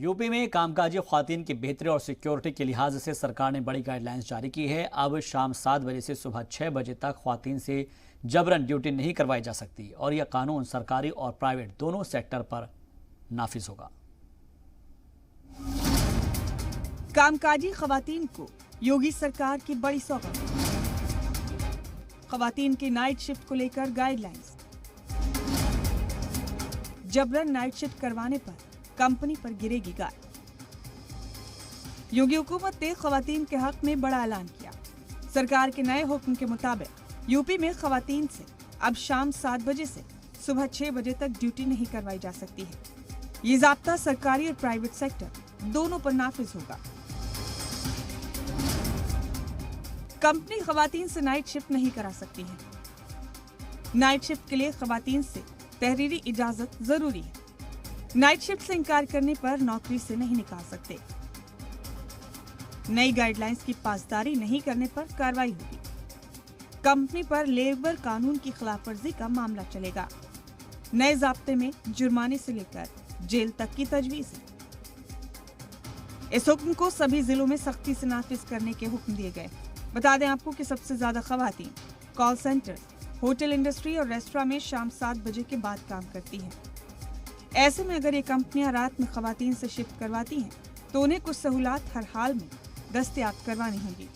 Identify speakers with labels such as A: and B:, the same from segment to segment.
A: UP में कामकाजी ख्वातीन की बेहतरी और सिक्योरिटी के लिहाज से सरकार ने बड़ी गाइडलाइंस जारी की है। अब शाम 7 बजे से सुबह 6 बजे तक ख्वातीन से जबरन ड्यूटी नहीं करवाई जा सकती और यह कानून सरकारी और प्राइवेट दोनों सेक्टर पर नाफिज होगा।
B: कामकाजी ख्वातीन को योगी सरकार की बड़ी सौगात। ख्वातीन की नाइट शिफ्ट को लेकर गाइडलाइंस। जबरन नाइट शिफ्ट करवाने पर कंपनी पर गिरेगी गाय। योगी हुकूमत ने ख्वातीन के हक में बड़ा ऐलान किया। सरकार के नए हुक्म के मुताबिक यूपी में ख्वातीन से अब शाम 7 बजे से सुबह 6 बजे तक ड्यूटी नहीं करवाई जा सकती है। ये ज़ाब्ता सरकारी और प्राइवेट सेक्टर दोनों पर नाफिज होगा। कंपनी ख्वातीन से नाइट शिफ्ट नहीं करा सकती है। नाइट शिफ्ट के लिए ख्वातीन से तहरीरी इजाजत जरूरी है। नाइट शिफ्ट से इनकार करने पर नौकरी से नहीं निकाल सकते। नई गाइडलाइंस की पासदारी नहीं करने पर कार्रवाई होगी। कंपनी पर लेबर कानून की खिलाफवर्जी का मामला चलेगा। नए ज़ाब्ते में जुर्माने से लेकर जेल तक की तजवीज है। इस हुक्म को सभी जिलों में सख्ती से नाफिज करने के हुक्म दिए गए। बता दें आपको कि सबसे ज्यादा खवातीन कॉल सेंटर, होटल इंडस्ट्री और रेस्टोरेंट में शाम 7 बजे के बाद काम करती हैं। ऐसे में अगर ये कंपनियां रात में खवातीन से शिफ्ट करवाती हैं तो उन्हें कुछ सहूलत हर हाल में दस्तयाब करवानी होगी।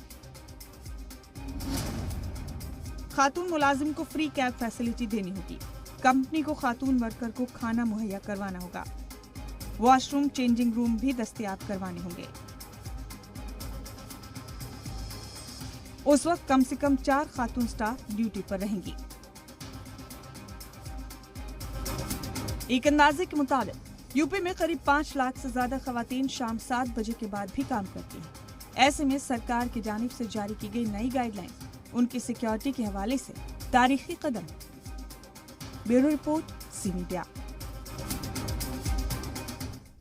B: खातून मुलाजिम को फ्री कैब फैसिलिटी देनी होगी। कंपनी को खातून वर्कर को खाना मुहैया करवाना होगा। वॉशरूम, चेंजिंग रूम भी दस्तयाब करवाने होंगे। उस वक्त कम से कम 4 खातून स्टाफ ड्यूटी पर रहेंगी। एक अंदाजे के मुताबिक यूपी में करीब 5 लाख से ज्यादा खवातीन शाम 7 बजे के बाद भी काम करती हैं। ऐसे में सरकार की जानिब से जारी की गई नई गाइडलाइन उनकी सिक्योरिटी के हवाले से तारीखी कदम है। Bureau report, C media.